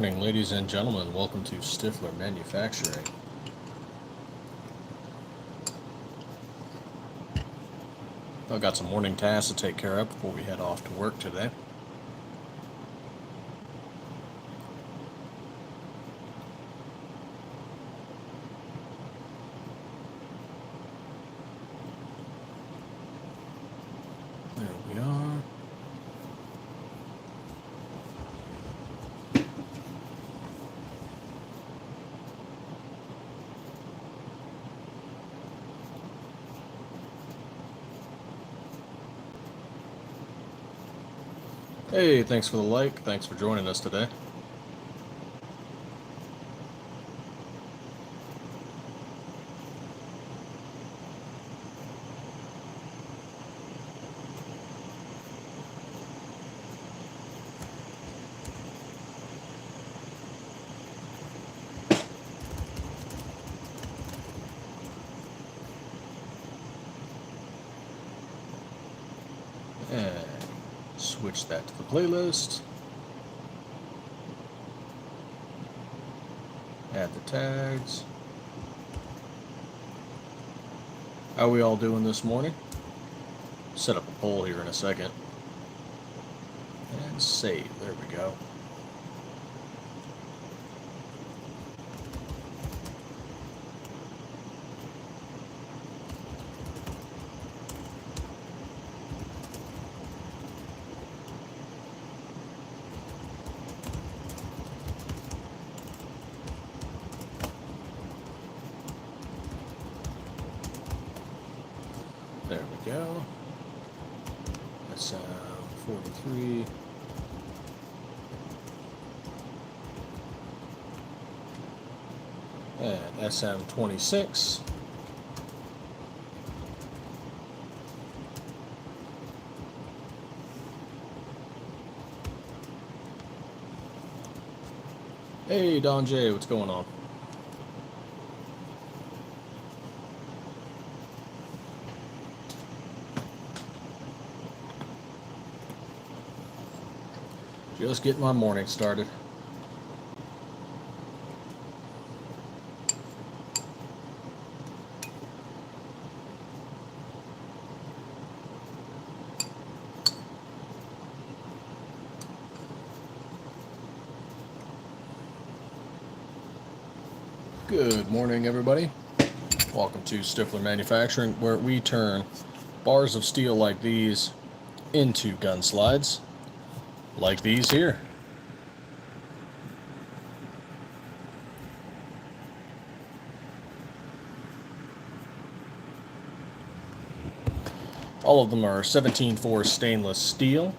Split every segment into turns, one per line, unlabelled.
Good morning, ladies and gentlemen. Welcome to Stiffler Manufacturing. I've got some morning tasks to take care of before we head off to work today. There we are. Hey, thanks for the like. Thanks for joining us today. And switch that to the playlist. Add the tags. How are we all doing this morning? Set up a poll here in a second. And save. There we go. There we go. That's 43. And SM26. Hey, Don J, what's going on? Just getting my morning started. Good morning, everybody. Welcome to Stiffler Manufacturing, where we turn bars of steel like these into gun slides, like these here. All of them are 17-4 stainless steel.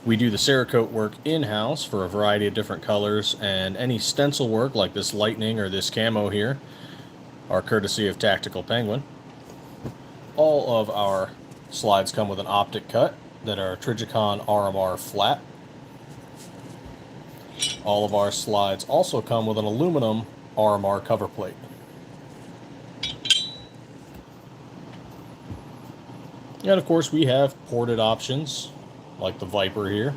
We do the Cerakote work in-house for a variety of different colors, and any stencil work like this lightning or this camo here are courtesy of Tactical Penguin. All of our slides come with an optic cut that are Trijicon RMR flat. All of our slides also come with an aluminum RMR cover plate. And of course we have ported options like the Viper here,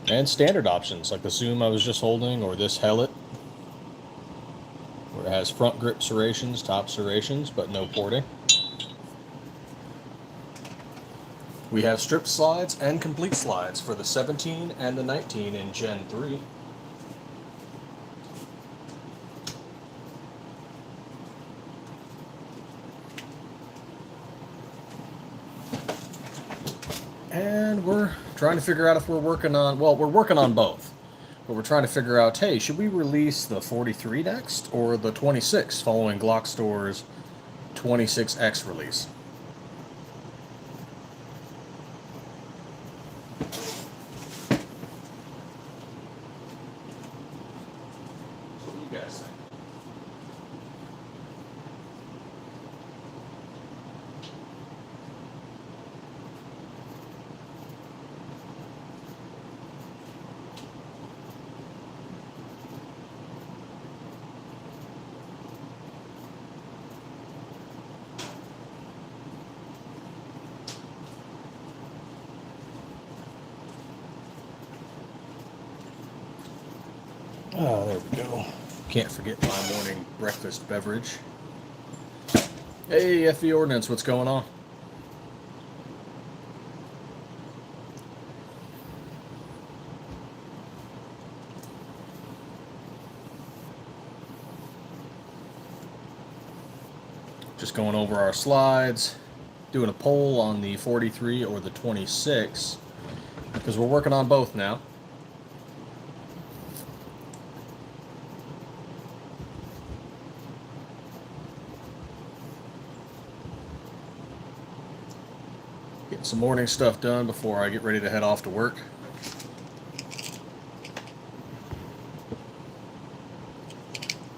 and standard options like the Zoom I was just holding, or this Hellet, where it has front grip serrations, top serrations, but no porting. We have stripped slides and complete slides for the 17 and the 19 in Gen 3. And we're trying to figure out if we're working on, well, we're working on both. But we're trying to figure out, hey, should we release the 43 next or the 26 following Glock Store's 26X release? What do you guys think? Oh, there we go. Can't forget my morning breakfast beverage. Hey, FE Ordnance, what's going on? Just going over our slides, doing a poll on the 43 or the 26, because we're working on both now. Getting some morning stuff done before I get ready to head off to work.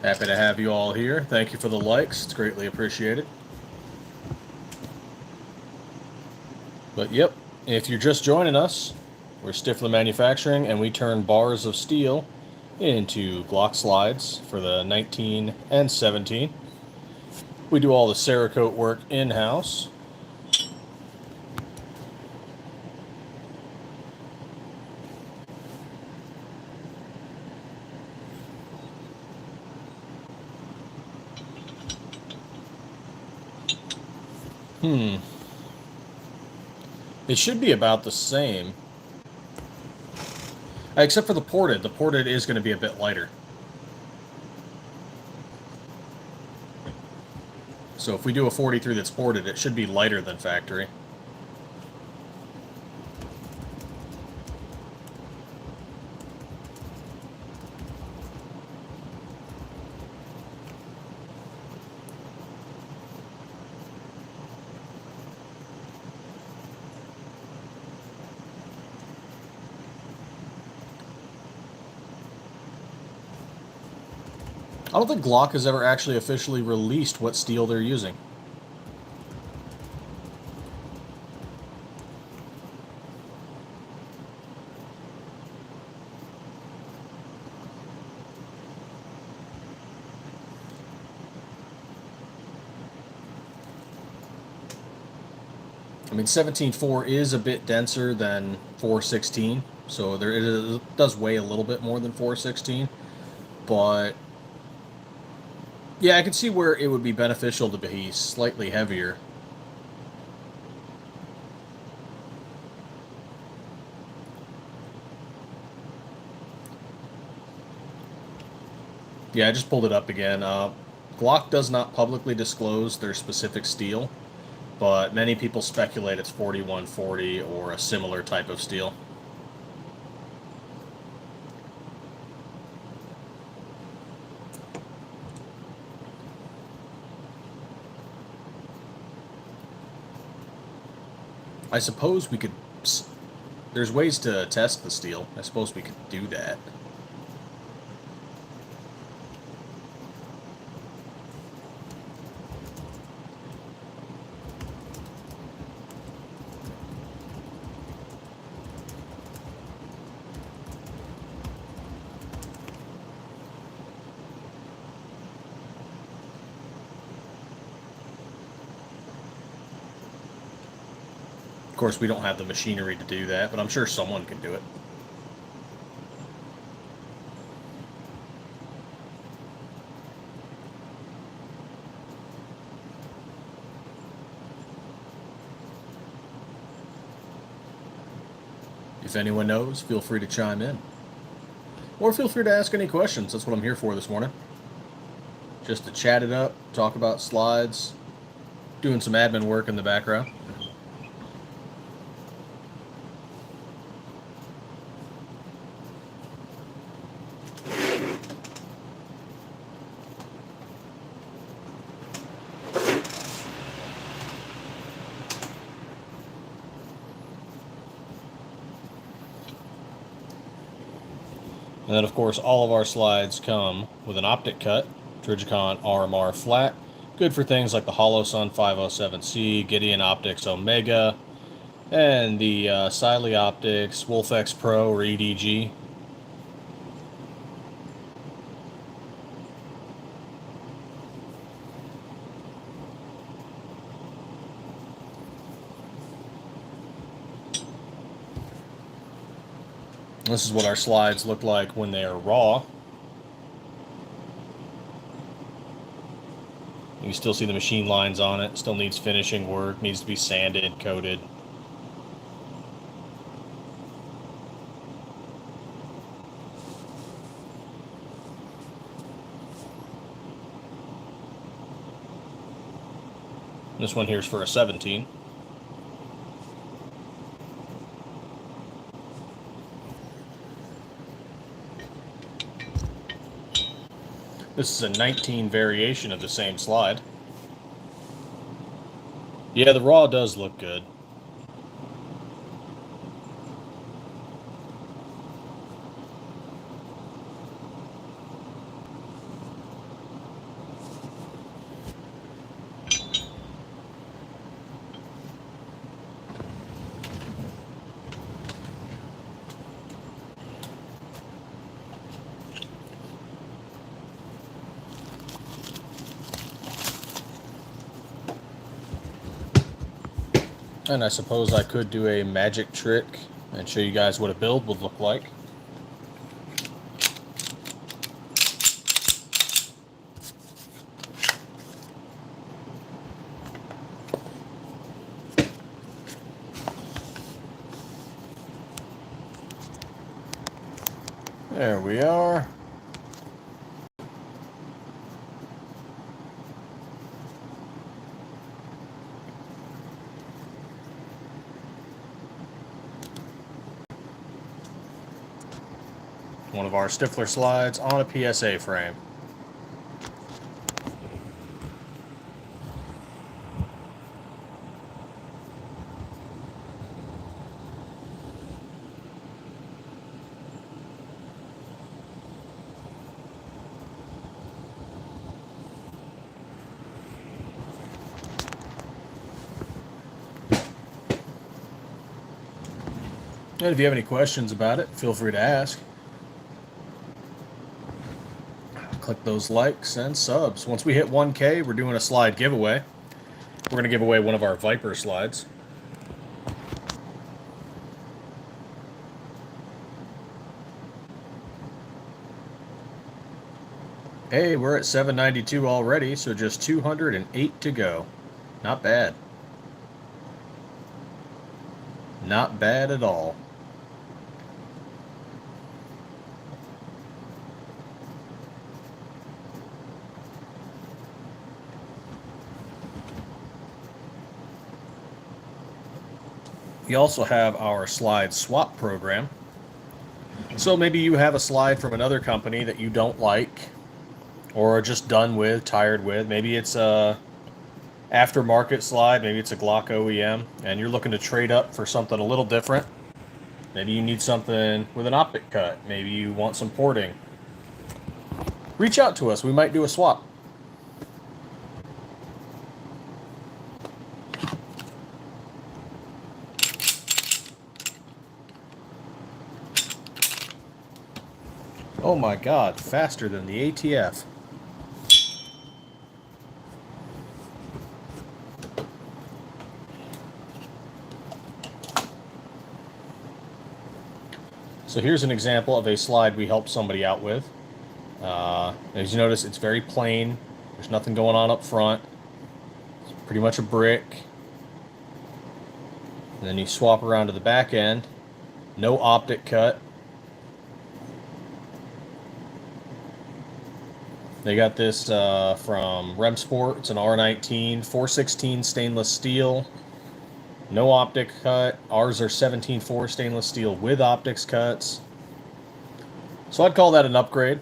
Happy to have you all here. Thank you for the likes. It's greatly appreciated. But yep, if you're just joining us, we're Stiffler Manufacturing, and we turn bars of steel into Glock slides for the 19 and 17. We do all the Cerakote work in-house. It should be about the same. Except for the ported. The ported is going to be a bit lighter. So if we do a 43 that's ported, it should be lighter than factory. I don't think Glock has ever actually officially released what steel they're using. I mean, 17.4 is a bit denser than 416, so it does weigh a little bit more than 416, but yeah, I can see where it would be beneficial to be slightly heavier. Yeah, I just pulled it up again. Glock does not publicly disclose their specific steel, but many people speculate it's 4140 or a similar type of steel. I suppose we could... There's ways to test the steel. I suppose we could do that. Of course, we don't have the machinery to do that, but I'm sure someone can do it. If anyone knows, feel free to chime in. Or feel free to ask any questions. That's what I'm here for this morning. Just to chat it up, talk about slides, doing some admin work in the background. And then, of course, all of our slides come with an optic cut, Trijicon RMR flat, good for things like the HoloSun 507C, Gideon Optics Omega, and the Siley Optics Wolfx Pro or EDG. This is what our slides look like when they are raw. You can still see the machine lines on it. Still needs finishing work, needs to be sanded, coated. This one here is for a 17. This is a 19 variation of the same slide. Yeah, the raw does look good. And I suppose I could do a magic trick and show you guys what a build would look like. There we are. One of our Stiffler slides on a PSA frame. And if you have any questions about it, feel free to ask. Click those likes and subs. Once we hit 1K, we're doing a slide giveaway. We're going to give away one of our Viper slides. Hey, we're at 792 already, so just 208 to go. Not bad. Not bad at all. We also have our slide swap program. So maybe you have a slide from another company that you don't like, or are just done with, tired with. Maybe it's a aftermarket slide, maybe it's a Glock OEM, and you're looking to trade up for something a little different. Maybe you need something with an optic cut. Maybe you want some porting. Reach out to us. We might do a swap. Oh my God, faster than the ATF. So here's an example of a slide we helped somebody out with. As you notice, it's very plain. There's nothing going on up front. It's pretty much a brick. And then you swap around to the back end. No optic cut. They got this from Remsport. It's an R19, 416 stainless steel. No optic cut. Ours are 17.4 stainless steel with optics cuts. So I'd call that an upgrade.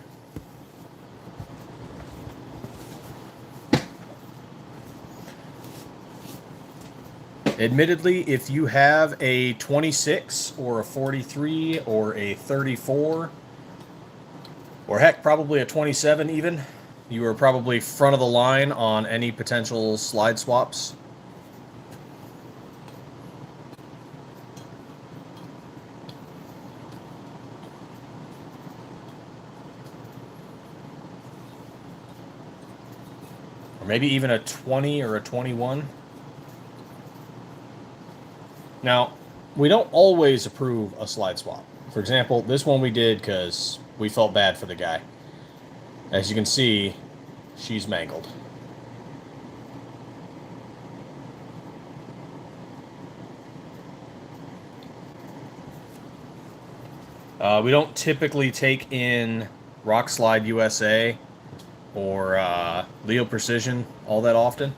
Admittedly, if you have a 26 or a 43 or a 34, or heck, probably a 27 even, you are probably front of the line on any potential slide swaps. Or maybe even a 20 or a 21. Now, we don't always approve a slide swap. For example, this one we did because we felt bad for the guy. As you can see, she's mangled. We don't typically take in Rock Slide USA or Leo Precision all that often.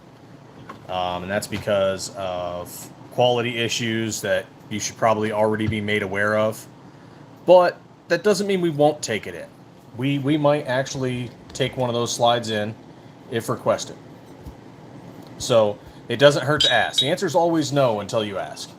And that's because of quality issues that you should probably already be made aware of. But that doesn't mean we won't take it in. We might actually take one of those slides in if requested. So it doesn't hurt to ask. The answer is always no until you ask.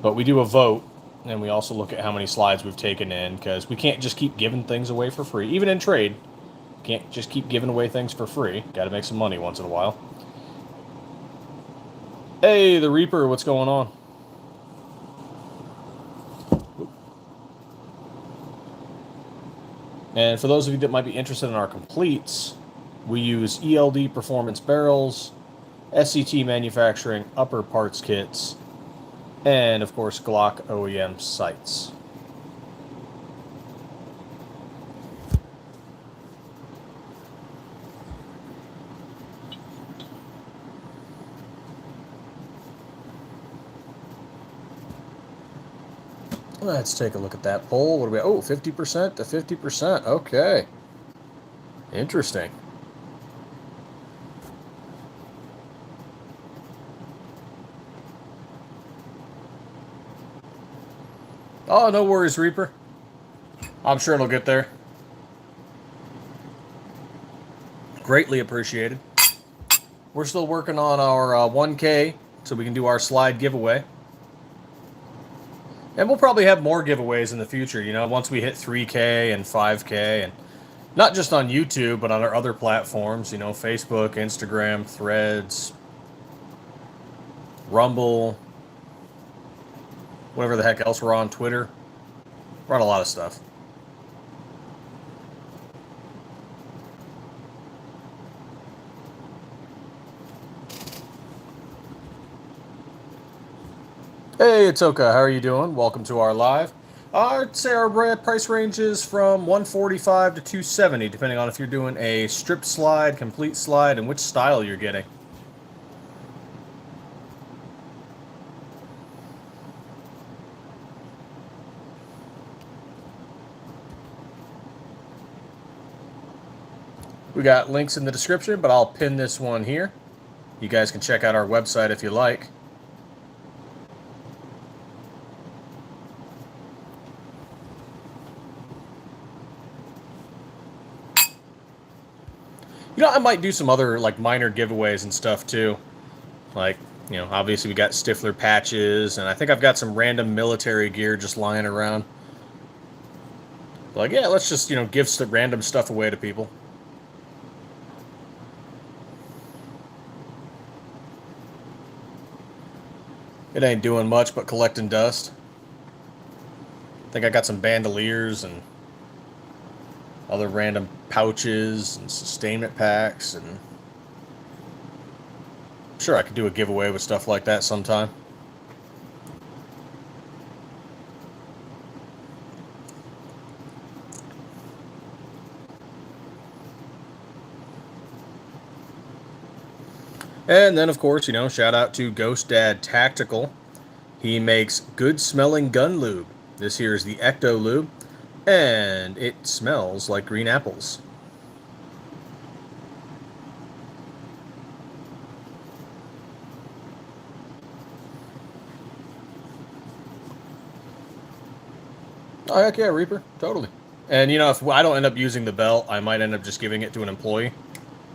But we do a vote, and we also look at how many slides we've taken in, because we can't just keep giving things away for free. Even in trade, can't just keep giving away things for free. Got to make some money once in a while. Hey, the Reaper, what's going on? And for those of you that might be interested in our completes, we use ELD Performance Barrels, SCT Manufacturing Upper Parts Kits, and of course Glock OEM sights. Let's take a look at that poll. What do we? Oh, 50% to 50%. Okay. Interesting. Oh, no worries, Reaper. I'm sure it'll get there. Greatly appreciated. We're still working on our 1K so we can do our slide giveaway. And we'll probably have more giveaways in the future, you know, once we hit 3K and 5K, and not just on YouTube, but on our other platforms, you know, Facebook, Instagram, Threads, Rumble, whatever the heck else we're on, Twitter. We're on a lot of stuff. Hey, it's Oka. How are you doing? Welcome to our live. I'd say our price range is from $145 to $270, depending on if you're doing a stripped slide, complete slide, and which style you're getting. We got links in the description, but I'll pin this one here. You guys can check out our website if you like. You know, I might do some other, like, minor giveaways and stuff, too. Like, you know, obviously we got Stiffler patches, and I think I've got some random military gear just lying around. Like, yeah, let's just, you know, give some random stuff away to people. It ain't doing much but collecting dust. I think I got some bandoliers and other random pouches and sustainment packs, and I'm sure I could do a giveaway with stuff like that sometime. And then, of course, you know, shout out to Ghost Dad Tactical. He makes good smelling gun lube. This here is the Ecto Lube, and it smells like green apples. Oh, heck yeah, Reaper. Totally. And, you know, if I don't end up using the belt, I might end up just giving it to an employee.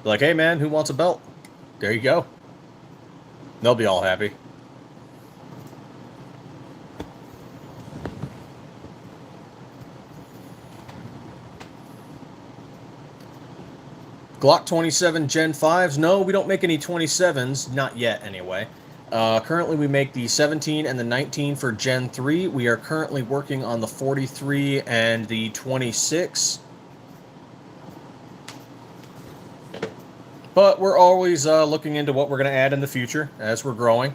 Be like, hey, man, who wants a belt? There you go. They'll be all happy. Glock 27 Gen 5s. No, we don't make any 27s. Not yet, anyway. Currently, we make the 17 and the 19 for Gen 3. We are currently working on the 43 and the 26. But we're always looking into what we're going to add in the future as we're growing.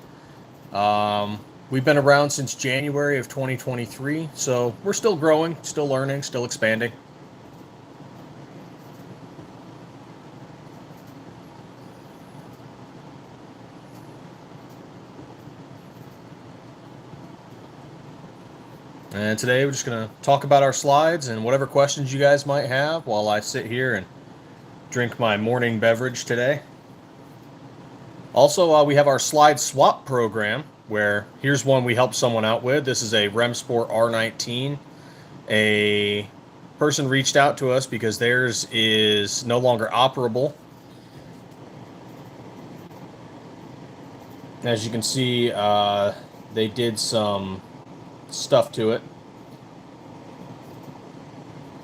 We've been around since January of 2023, so we're still growing, still learning, still expanding. And today we're just going to talk about our slides and whatever questions you guys might have while I sit here and drink my morning beverage today. Also, we have our slide swap program where here's one we helped someone out with. This is a Remsport R19. A person reached out to us because theirs is no longer operable. As you can see, they did some stuff to it.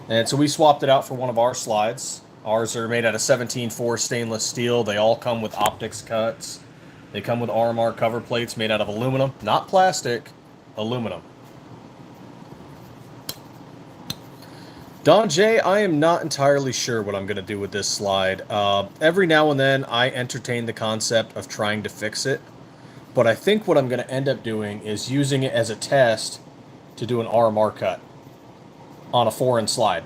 And so we swapped it out for one of our slides. Ours are made out of 17.4 stainless steel. They all come with optics cuts. They come with RMR cover plates made out of aluminum, not plastic, aluminum. Don J, I am not entirely sure what I'm going to do with this slide. Every now and then I entertain the concept of trying to fix it, but I think what I'm going to end up doing is using it as a test to do an RMR cut on a foreign slide.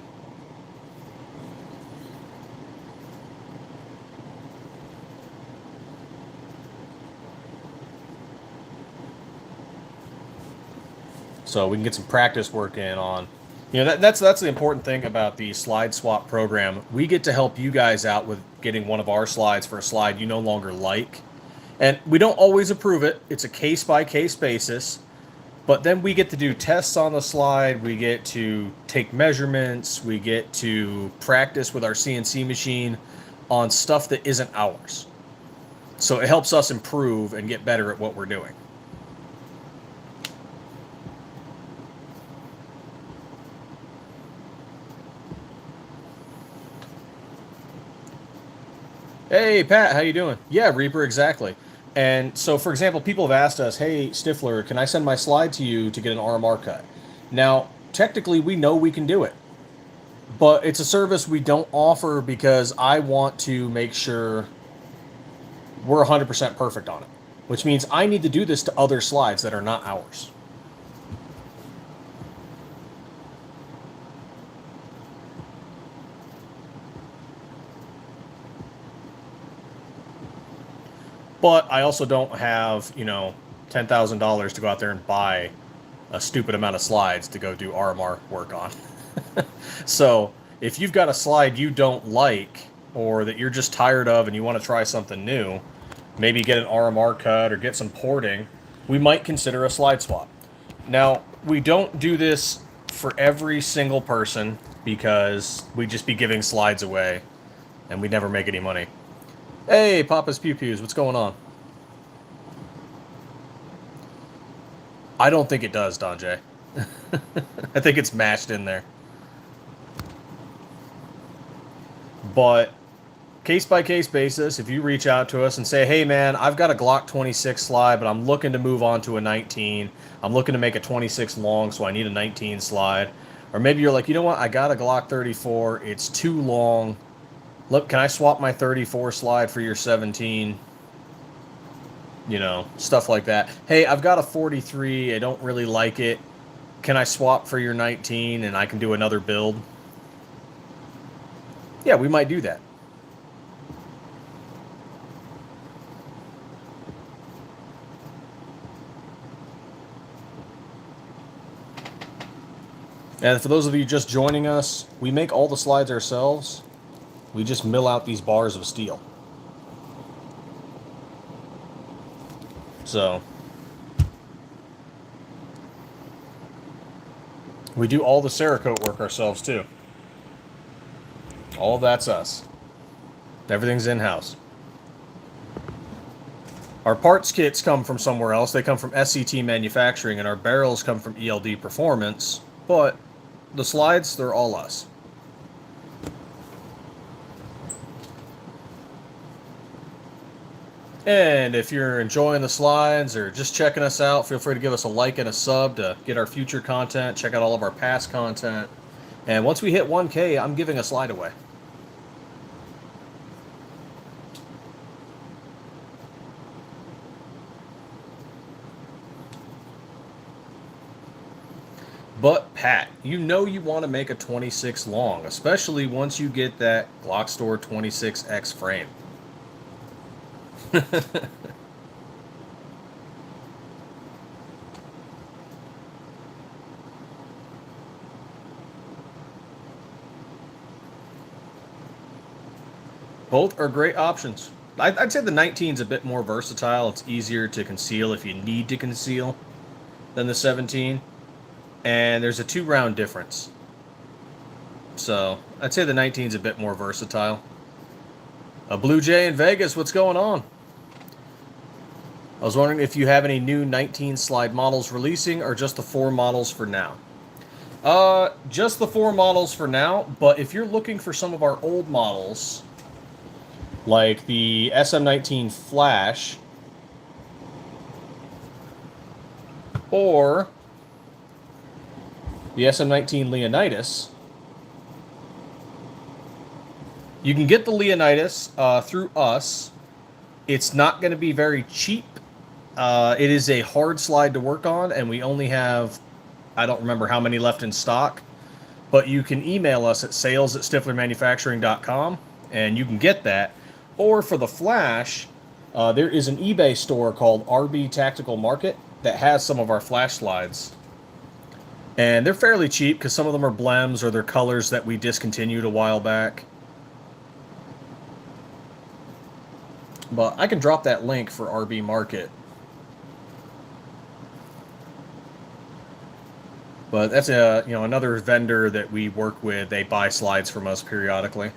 So we can get some practice work in on, that's the important thing about the slide swap program. We get to help you guys out with getting one of our slides for a slide you no longer like. And we don't always approve it. It's a case-by-case basis. But then we get to do tests on the slide. We get to take measurements. We get to practice with our CNC machine on stuff that isn't ours. So it helps us improve and get better at what we're doing. Hey, Pat, how you doing? Yeah, Reaper, exactly. And so, for example, people have asked us, hey, Stiffler, can I send my slide to you to get an RMR cut? Now, technically, we know we can do it. But it's a service we don't offer because I want to make sure we're 100% perfect on it. Which means I need to do this to other slides that are not ours. But I also don't have, $10,000 to go out there and buy a stupid amount of slides to go do RMR work on. So if you've got a slide you don't like or that you're just tired of and you want to try something new, maybe get an RMR cut or get some porting, we might consider a slide swap. Now, we don't do this for every single person because we'd just be giving slides away and we'd never make any money. Hey, Papa's Pew Pews, what's going on? I don't think it does, Don J. I think it's mashed in there. But case-by-case basis, if you reach out to us and say, hey, man, I've got a Glock 26 slide, but I'm looking to move on to a 19. I'm looking to make a 26 long, so I need a 19 slide. Or maybe you're like, you know what, I got a Glock 34. It's too long. Look, can I swap my 34 slide for your 17? Stuff like that. Hey, I've got a 43. I don't really like it. Can I swap for your 19 and I can do another build? Yeah, we might do that. And for those of you just joining us, we make all the slides ourselves. We just mill out these bars of steel. So we do all the Cerakote work ourselves too. All of that's us. Everything's in-house. Our parts kits come from somewhere else. They come from SCT Manufacturing, and our barrels come from ELD Performance. But the slides, they're all us. And if you're enjoying the slides or just checking us out, feel free to give us a like and a sub to get our future content, check out all of our past content. And once we hit 1K, I'm giving a slide away. But Pat, you want to make a 26 long, especially once you get that Glock Store 26X frame. Both are great options. I'd say the 19 is a bit more versatile. It's easier to conceal if you need to conceal than the 17. And there's a 2-round difference. So I'd say the 19 is a bit more versatile. A Blue Jay in Vegas, what's going on? I was wondering if you have any new 19 slide models releasing or just the 4 models for now. Just the 4 models for now, but if you're looking for some of our old models, like the SM19 Flash, or the SM19 Leonidas, you can get the Leonidas through us. It's not going to be very cheap. It is a hard slide to work on, and we only have, I don't remember how many left in stock, but you can email us at sales@stifflermanufacturing.com, and you can get that. Or for the Flash, there is an eBay store called RB Tactical Market that has some of our Flash slides. And they're fairly cheap because some of them are blems or they're colors that we discontinued a while back. But I can drop that link for RB Market. But that's another vendor that we work with. They buy slides from us periodically.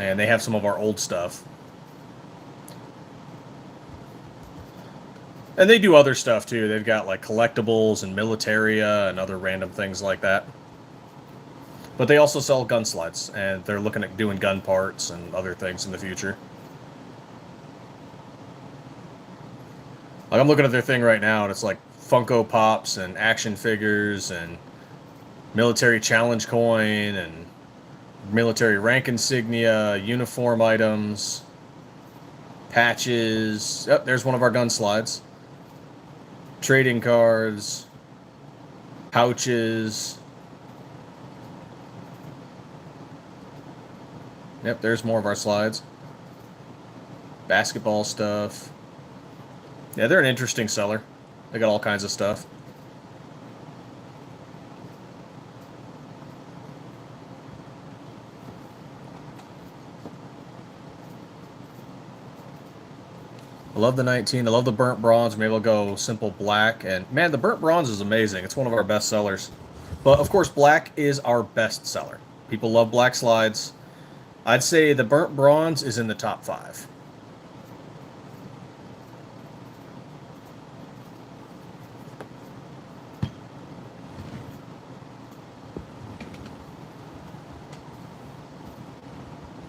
And they have some of our old stuff. And they do other stuff too. They've got like collectibles and militaria and other random things like that. But they also sell gun slides, and they're looking at doing gun parts and other things in the future. Like, I'm looking at their thing right now, and it's like Funko Pops and action figures and military challenge coin and military rank insignia, uniform items, patches. Oh, there's one of our gun slides. Trading cards, pouches. Yep, there's more of our slides. Basketball stuff. Yeah, they're an interesting seller. They got all kinds of stuff. I love the 19. I love the burnt bronze. Maybe I'll go simple black. And man, the burnt bronze is amazing. It's one of our best sellers. But of course, black is our best seller. People love black slides. I'd say the burnt bronze is in the top 5.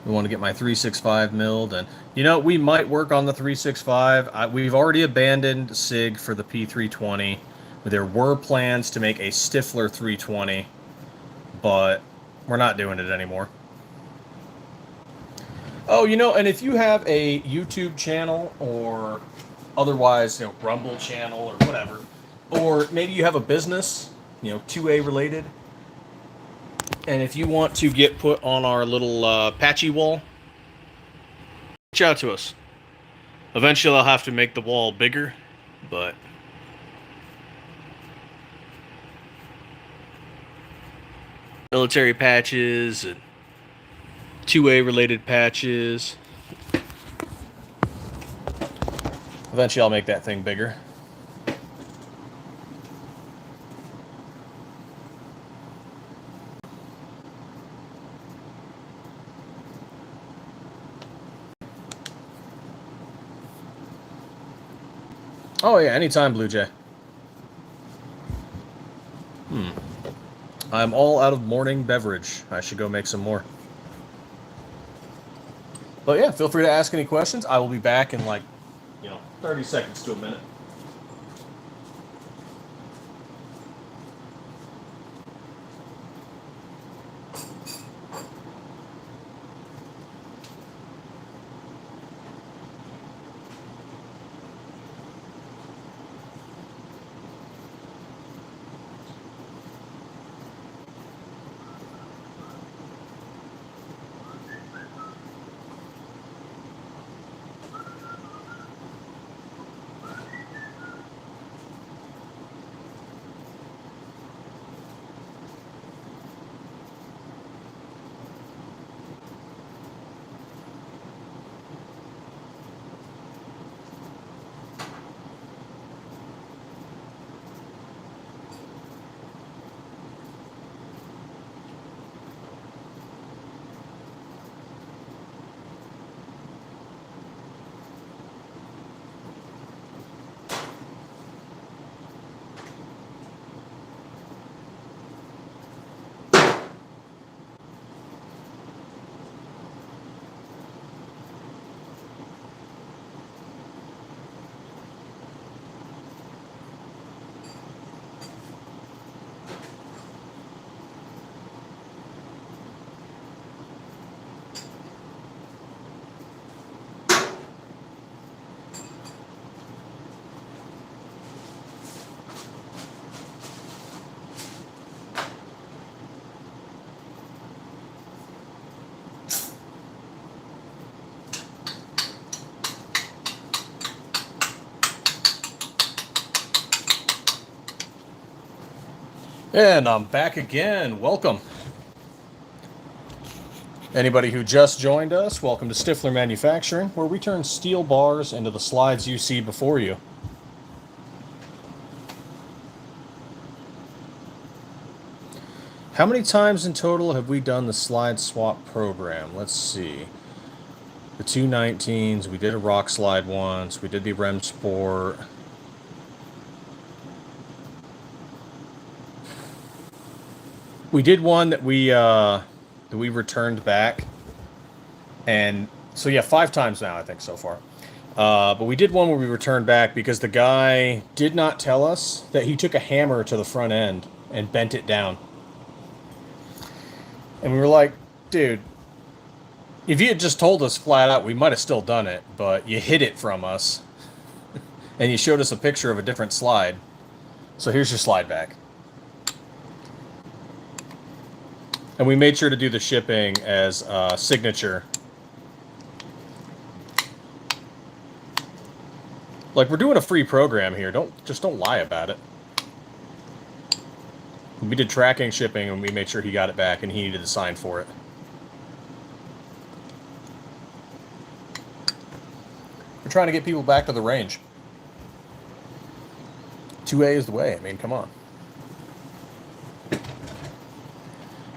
We want to get my 365 milled, and we might work on the 365. We've already abandoned SIG for the P320. There were plans to make a Stiffler 320, but we're not doing it anymore. Oh, and if you have a YouTube channel or otherwise, Rumble channel or whatever, or maybe you have a business, 2A related, and if you want to get put on our little patchy wall, reach out to us. Eventually I'll have to make the wall bigger, but military patches and 2A related patches. Eventually I'll make that thing bigger. Oh yeah, anytime, Blue Jay. I'm all out of morning beverage. I should go make some more. But yeah, feel free to ask any questions. I will be back in 30 seconds to a minute. And I'm back again. Welcome. Anybody who just joined us, welcome to Stiffler Manufacturing, where we turn steel bars into the slides you see before you. How many times in total have we done the slide swap program? Let's see. The 219s, we did a rock slide once, we did the REM Sport. We did one that we returned back. And so yeah, 5 times now, I think, so far. But we did one where we returned back because the guy did not tell us that he took a hammer to the front end and bent it down. And we were like, dude, if you had just told us flat out, we might have still done it, but you hid it from us. And you showed us a picture of a different slide. So here's your slide back. And we made sure to do the shipping as signature. Like, we're doing a free program here. Don't lie about it. We did tracking shipping, and we made sure he got it back, and he needed to sign for it. We're trying to get people back to the range. 2A is the way. I mean, come on.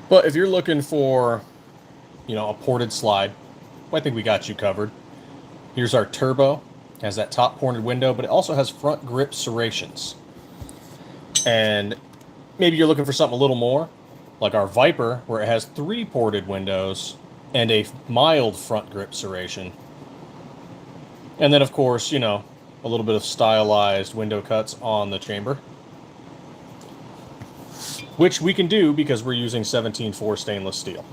But if you're looking for, a ported slide, well, I think we got you covered. Here's our turbo. It has that top ported window, but it also has front grip serrations. And maybe you're looking for something a little more, like our Viper, where it has 3 ported windows and a mild front grip serration. And then, of course, a little bit of stylized window cuts on the chamber, which we can do because we're using 17.4 stainless steel.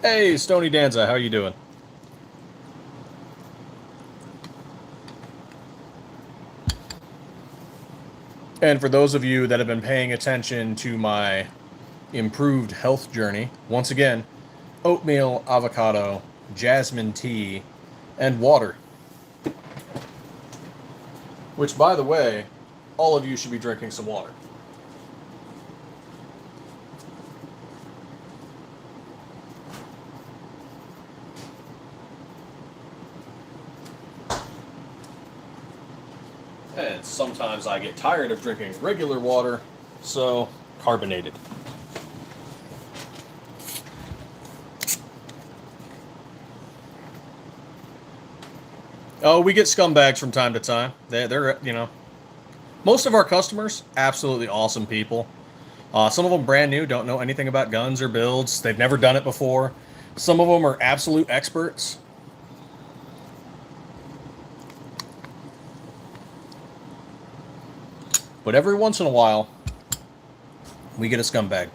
Hey, Stony Danza, how you doing? And for those of you that have been paying attention to my improved health journey, once again, oatmeal, avocado, jasmine tea, and water. Which, by the way, all of you should be drinking some water. And sometimes I get tired of drinking regular water, so carbonated. Oh, we get scumbags from time to time. They're most of our customers, absolutely awesome people. Some of them brand new, don't know anything about guns or builds. They've never done it before. Some of them are absolute experts. But every once in a while, we get a scumbag.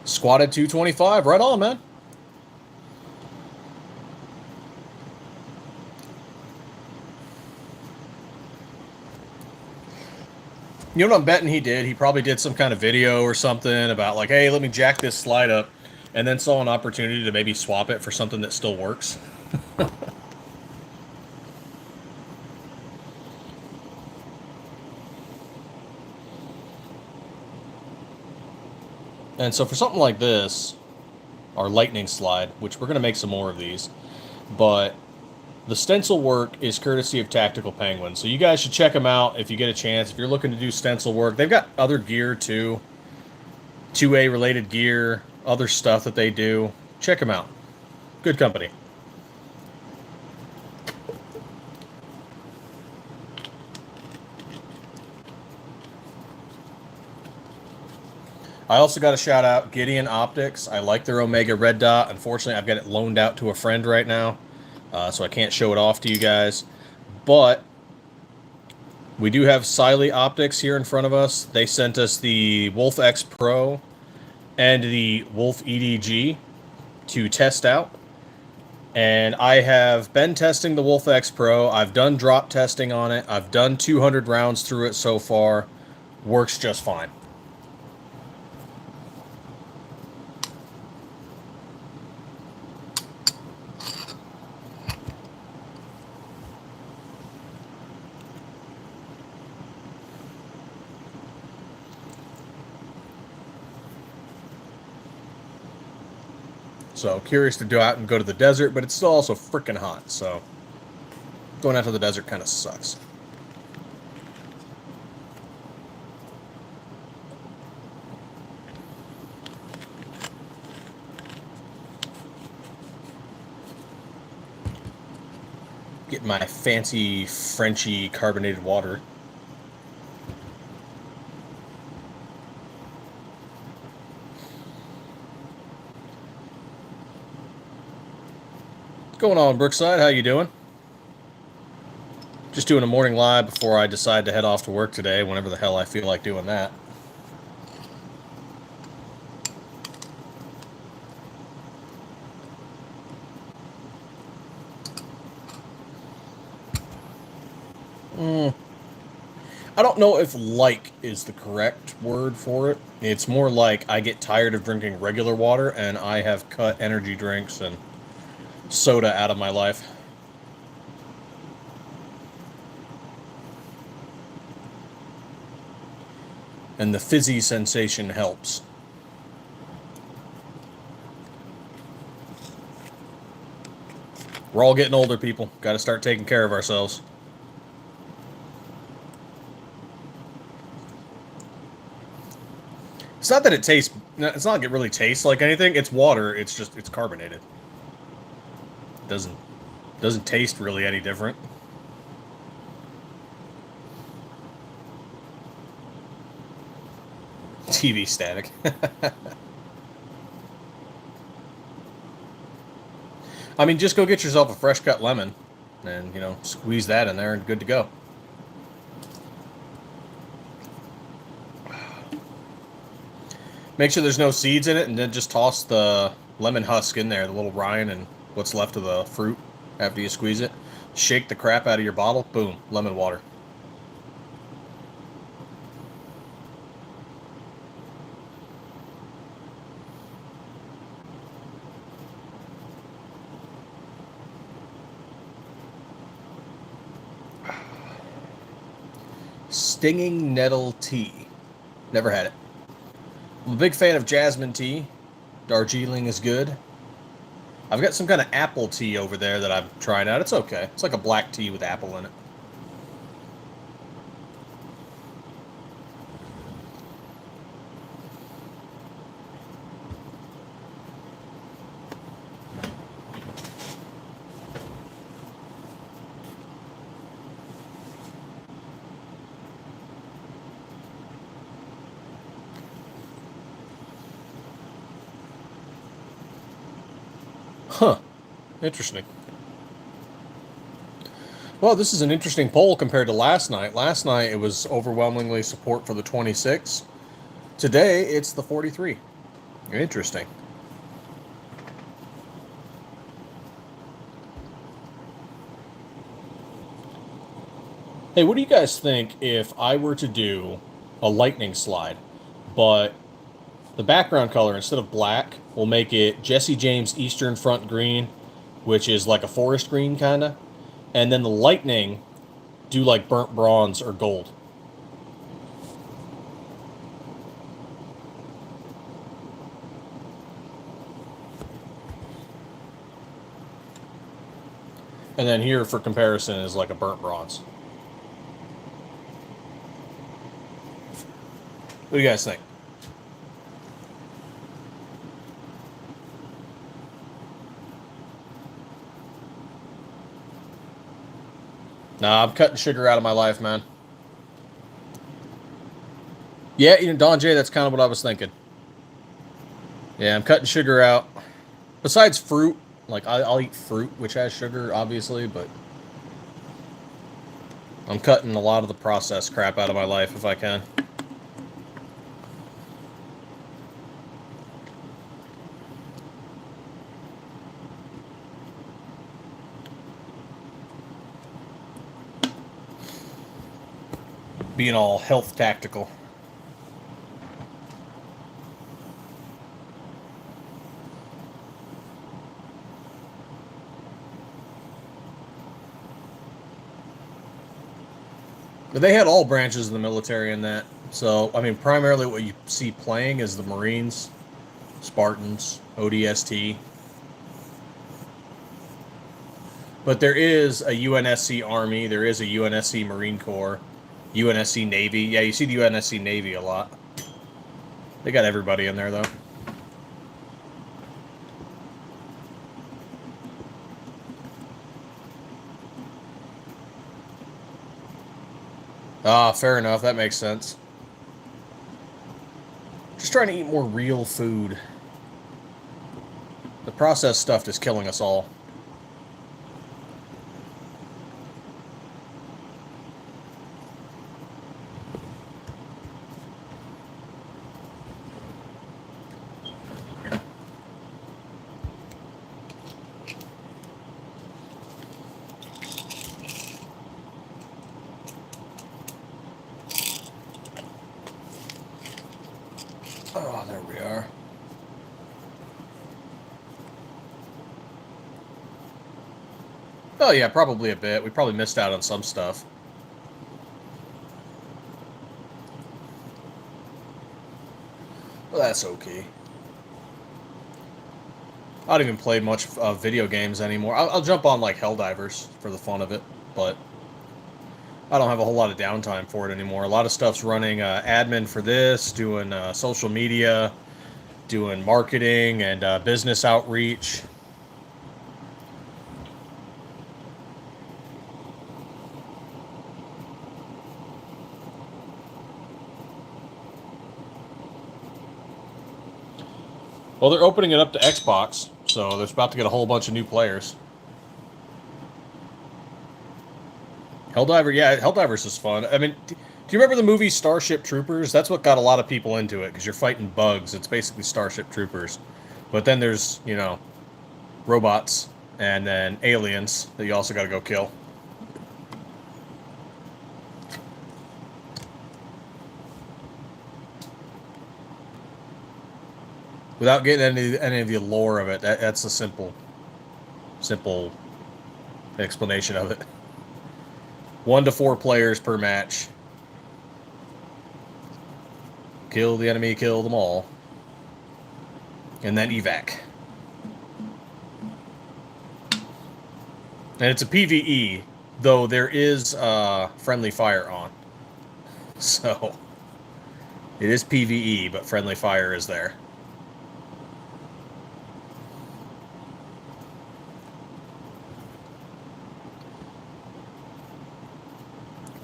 Squatted 225, right on, man. You know what I'm betting he did? He probably did some kind of video or something about like, hey, let me jack this slide up, and then saw an opportunity to maybe swap it for something that still works. And so for something like this, our lightning slide, which we're going to make some more of these, but the stencil work is courtesy of Tactical Penguin. So you guys should check them out if you get a chance. If you're looking to do stencil work, they've got other gear too. 2A related gear, other stuff that they do. Check them out. Good company. I also got to shout out Gideon Optics. I like their Omega Red Dot. Unfortunately, I've got it loaned out to a friend right now, so I can't show it off to you guys. But we do have Siley Optics here in front of us. They sent us the Wolf X Pro and the Wolf EDG to test out. And I have been testing the Wolf X Pro. I've done drop testing on it. I've done 200 rounds through it so far. Works just fine. So curious to go out and go to the desert, but it's still also freaking hot. So going out to the desert kind of sucks. Get my fancy Frenchy carbonated water. What's going on, Brookside? How you doing? Just doing a morning live before I decide to head off to work today, whenever the hell I feel like doing that. I don't know if like is the correct word for it. It's more like I get tired of drinking regular water and I have cut energy drinks and soda out of my life. And the fizzy sensation helps. We're all getting older, people. Got to start taking care of ourselves. It's not that it tastes... It's not like it really tastes like anything. It's water. It's just... It's carbonated. Doesn't taste really any different. TV static. I mean, just go get yourself a fresh cut lemon and, you know, squeeze that in there and good to go. Make sure there's no seeds in it, and then just toss the lemon husk in there, the little rind and what's left of the fruit after you squeeze it. Shake the crap out of your bottle. Boom. Lemon water. Stinging nettle tea. Never had it. I'm a big fan of jasmine tea. Darjeeling is good. I've got some kind of apple tea over there that I'm trying out. It's okay. It's like a black tea with apple in it. Huh. Interesting. Well, this is an interesting poll compared to last night. Last night it was overwhelmingly support for the 26. Today it's the 43. Interesting. Hey, what do you guys think if I were to do a lightning slide, but the background color, instead of black, we'll make it Jesse James Eastern Front Green, which is like a forest green, kind of. And then the lightning, do like burnt bronze or gold. And then here, for comparison, is like a burnt bronze. What do you guys think? Nah, I'm cutting sugar out of my life, man. Yeah, you know, Don J, that's kind of what I was thinking. Yeah, I'm cutting sugar out. Besides fruit, like I'll eat fruit, which has sugar, obviously, but I'm cutting a lot of the processed crap out of my life if I can. Being all health tactical. But they had all branches of the military in that. So, I mean, primarily what you see playing is the Marines, Spartans, ODST. But there is a UNSC Army, there is a UNSC Marine Corps, UNSC Navy. Yeah, you see the UNSC Navy a lot. They got everybody in there, though. Ah, fair enough. That makes sense. Just trying to eat more real food. The processed stuff is killing us all. Oh, there we are. Oh, yeah, probably a bit. We probably missed out on some stuff. Well, that's okay. I don't even play much video games anymore. I'll jump on, like, Helldivers for the fun of it, but I don't have a whole lot of downtime for it anymore. A lot of stuff's running admin for this, doing social media, doing marketing and business outreach. Well, they're opening it up to Xbox, so they're about to get a whole bunch of new players. Helldiver, yeah, Helldivers is fun. I mean, do you remember the movie Starship Troopers? That's what got a lot of people into it, because you're fighting bugs. It's basically Starship Troopers. But then there's, you know, robots and then aliens that you also got to go kill. Without getting any of the lore of it, that's a simple explanation of it. 1 to 4 players per match. Kill the enemy, kill them all. And then evac. And it's a PvE, though there is friendly fire on. So, it is PvE, but friendly fire is there.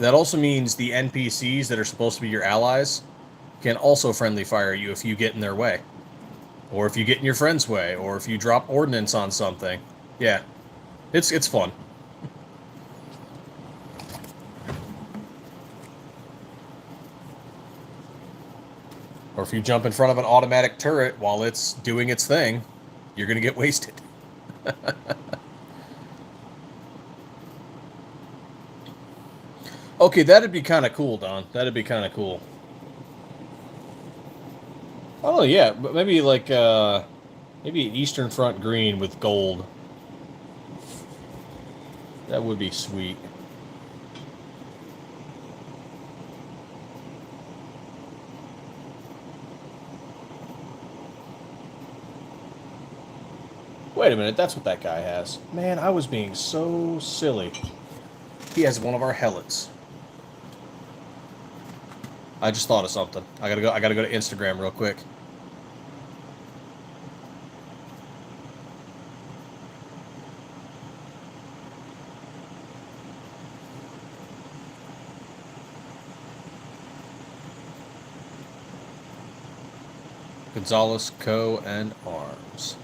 That also means the NPCs that are supposed to be your allies can also friendly fire you if you get in their way. Or if you get in your friend's way, or if you drop ordnance on something. Yeah. It's fun. Or if you jump in front of an automatic turret while it's doing its thing, you're going to get wasted. Okay, that'd be kind of cool, Don. That'd be kind of cool. Oh, yeah, but maybe like, maybe Eastern Front green with gold. That would be sweet. Wait a minute, that's what that guy has. Man, I was being so silly. He has one of our helots. I just thought of something. I gotta go to Instagram real quick. Gonzalez Co. and Arms.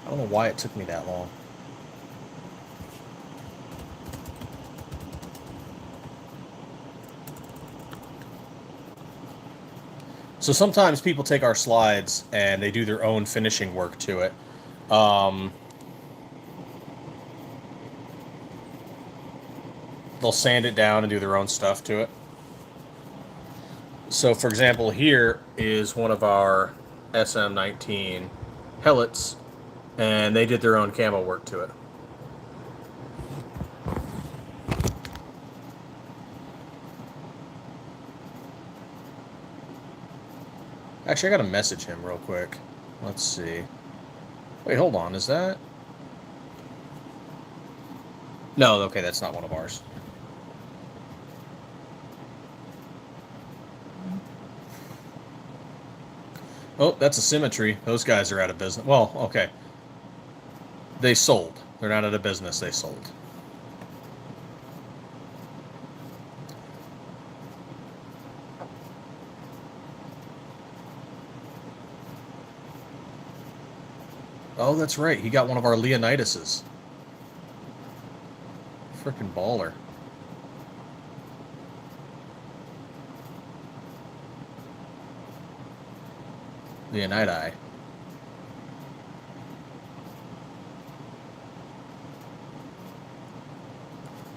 I don't know why it took me that long. So sometimes people take our slides and they do their own finishing work to it. They'll sand it down and do their own stuff to it. So, for example, here is one of our SM-19 helots, and they did their own camo work to it. Actually, I gotta message him real quick. Let's see. Wait, hold on. Is that... No, okay, that's not one of ours. Oh, that's a Symmetry. Those guys are out of business. Well, okay. They sold. They're not out of business. They sold. Oh, that's right. He got one of our Leonidas's. Frickin' baller. Leonidi.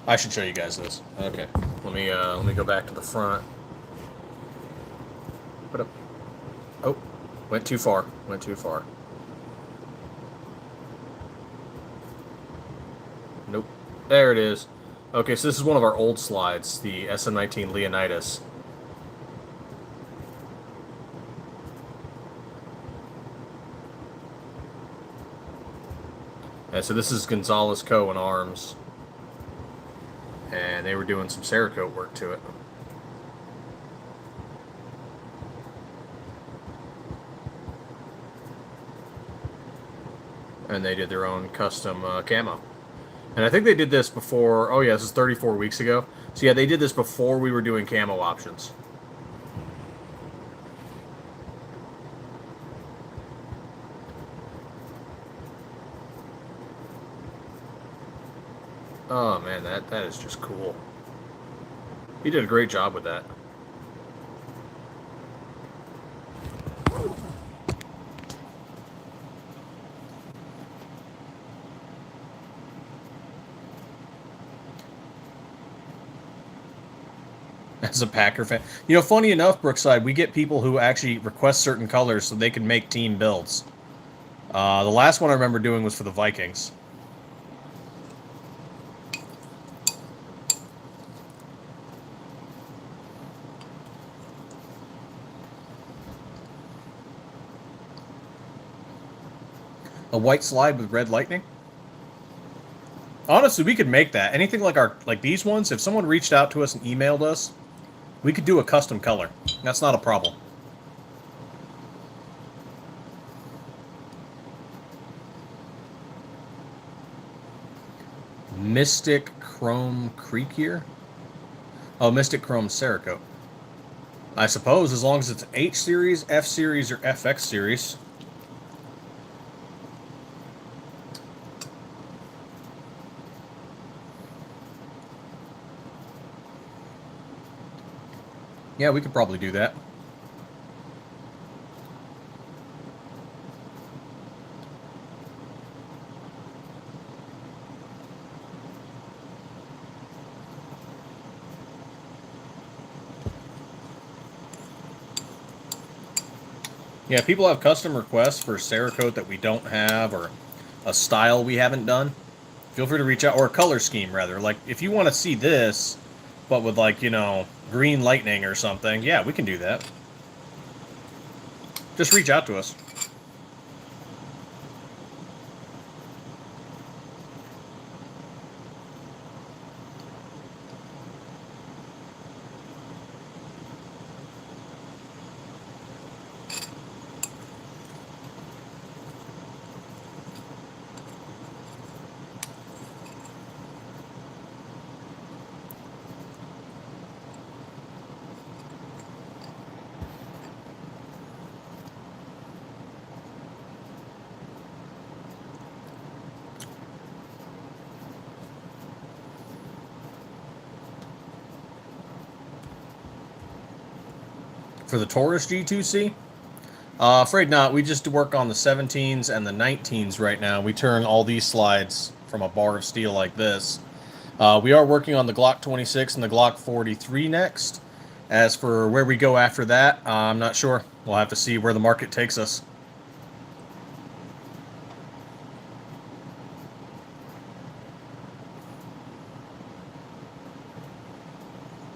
I should show you guys this. Okay. Let me go back to the front. Put up. Oh, went too far. Went too far. Nope. There it is. Okay, so this is one of our old slides, the SM19 Leonidas. And so this is Gonzalez Co. and Arms. And they were doing some Cerakote work to it. And they did their own custom camo. And I think they did this before... Oh, yeah, this is 34 weeks ago. So, yeah, they did this before we were doing camo options. Oh, man, that is just cool. He did a great job with that. As a Packer fan. You know, funny enough, Brookside, we get people who actually request certain colors so they can make team builds. The last one I remember doing was for the Vikings. A white slide with red lightning? Honestly, we could make that. Anything like these ones, if someone reached out to us and emailed us, we could do a custom color. That's not a problem. Mystic Chrome Creek here? Oh, Mystic Chrome Cerakote. I suppose, as long as it's H series, F series, or FX series. Yeah, we could probably do that. Yeah, people have custom requests for Cerakote that we don't have, or a style we haven't done. Feel free to reach out, or a color scheme, rather. Like, if you want to see this, but with, like, you know, green lightning or something, yeah, we can do that. Just reach out to us. For the Taurus G2C? Afraid not. We just work on the 17s and the 19s right now. We turn all these slides from a bar of steel like this. We are working on the Glock 26 and the Glock 43 next. As for where we go after that, I'm not sure. We'll have to see where the market takes us.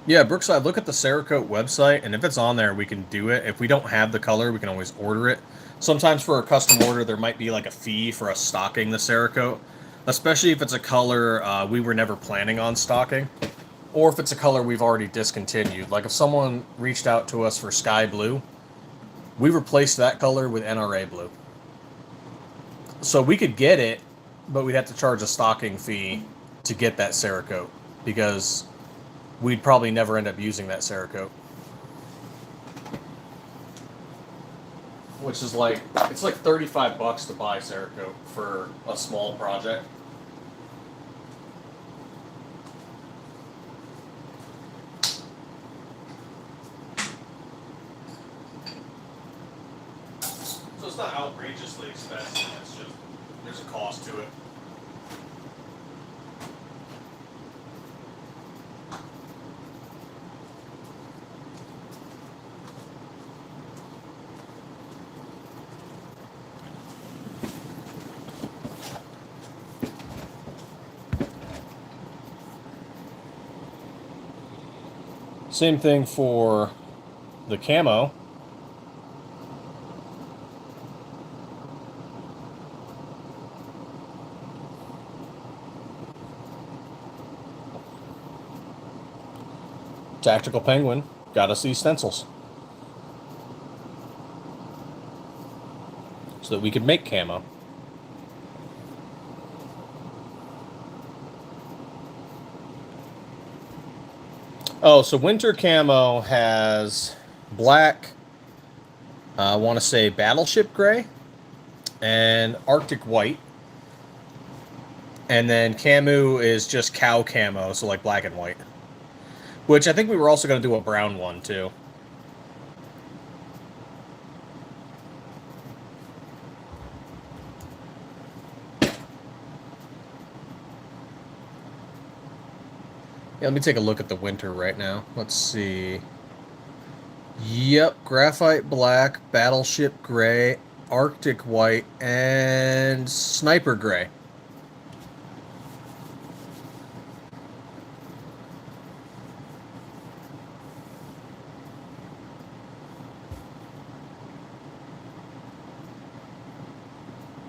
Yeah, Brookside, look at the Cerakote website, and if it's on there, we can do it. If we don't have the color, we can always order it. Sometimes for a custom order, there might be like a fee for us stocking the Cerakote, especially if it's a color we were never planning on stocking, or if it's a color we've already discontinued. Like if someone reached out to us for sky blue, we replaced that color with NRA blue. So we could get it, but we'd have to charge a stocking fee to get that Cerakote, because we'd probably never end up using that Cerakote. Which is like, it's like $35 to buy Cerakote for a small project. So it's not outrageously expensive, it's just, there's a cost to it. Same thing for the camo. Tactical Penguin got us these stencils so that we could make camo. Oh, so winter camo has black, I want to say battleship gray, and Arctic white. And then Camu is just cow camo, so like black and white. Which I think we were also going to do a brown one, too. Yeah, let me take a look at the winter right now. Let's see. Yep, graphite black, battleship gray, Arctic white, and sniper gray.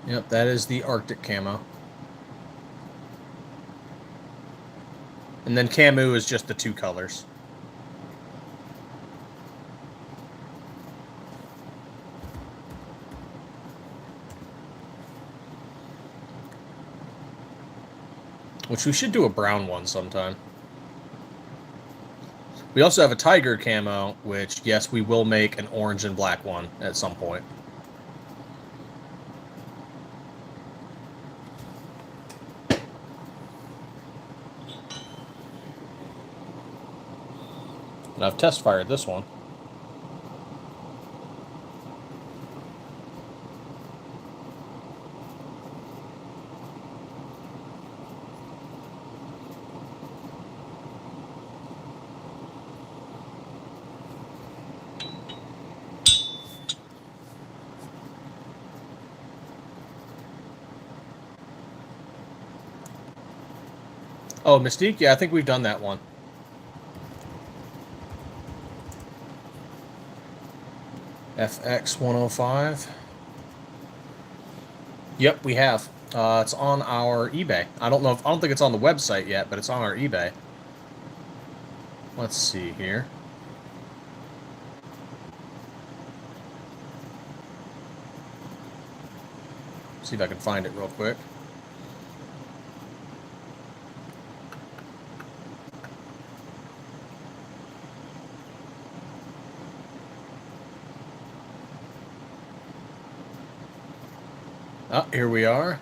Yep, that is the Arctic camo. And then Camu is just the two colors. Which we should do a brown one sometime. We also have a tiger camo, which, yes, we will make an orange and black one at some point. And I've test fired this one. Oh, Mystique? Yeah, I think we've done that one. FX 105. Yep, we have. It's on our eBay. I don't think it's on the website yet, but it's on our eBay. Let's see here. See if I can find it real quick. Oh, here we are.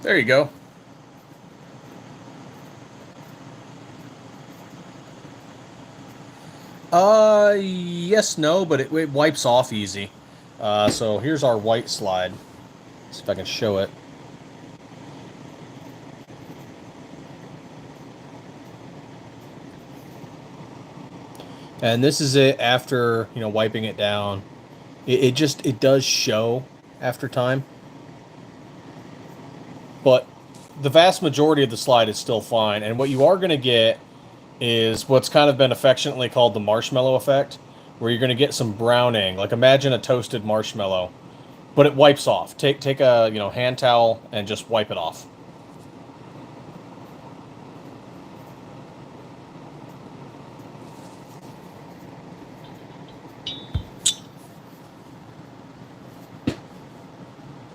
There you go. Yes, no, but it wipes off easy. So here's our white slide. See if I can show it. And this is it after, wiping it down. It does show after time. But the vast majority of the slide is still fine. And what you are going to get is what's kind of been affectionately called the marshmallow effect, where you're going to get some browning. Like imagine a toasted marshmallow, but it wipes off. Take a hand towel and just wipe it off.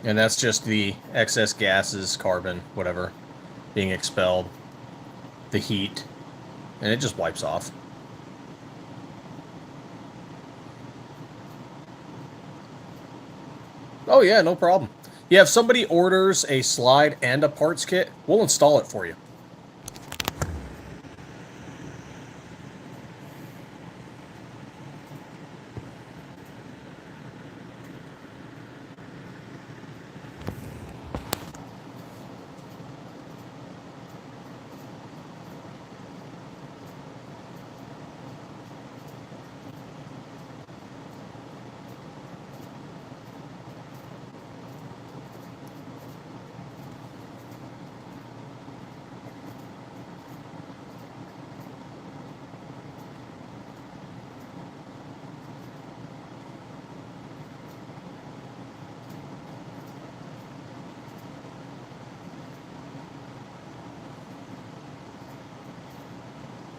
And that's just the excess gases, carbon, whatever, being expelled, the heat, and it just wipes off. Oh yeah, no problem. Yeah, if somebody orders a slide and a parts kit, we'll install it for you.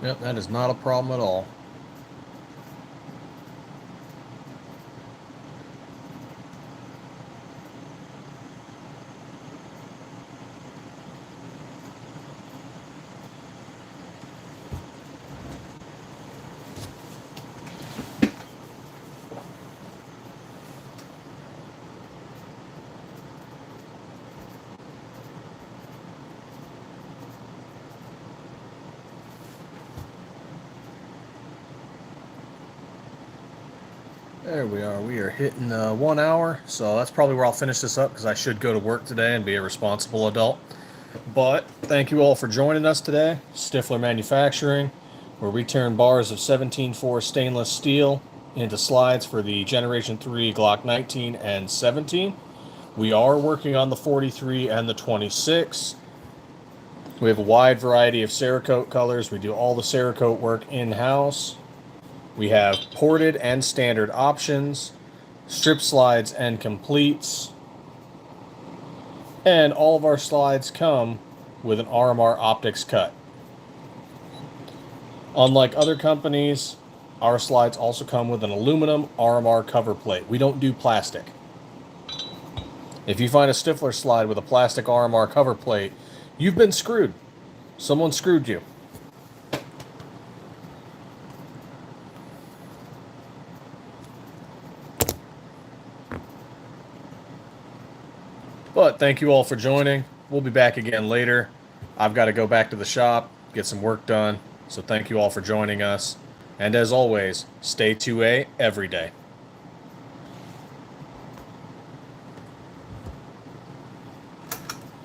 Yep, that is not a problem at all. There we are. We are hitting 1 hour, so that's probably where I'll finish this up because I should go to work today and be a responsible adult. But thank you all for joining us today. Stiffler Manufacturing, where we turn bars of 17.4 stainless steel into slides for the Generation 3 Glock 19 and 17. We are working on the 43 and the 26. We have a wide variety of Cerakote colors. We do all the Cerakote work in-house. We have ported and standard options, strip slides and completes, and all of our slides come with an RMR optics cut. Unlike other companies, our slides also come with an aluminum RMR cover plate. We don't do plastic. If you find a Stiffler slide with a plastic RMR cover plate, you've been screwed. Someone screwed you. But thank you all for joining. We'll be back again later. I've got to go back to the shop, get some work done. So thank you all for joining us. And as always, stay 2A every day.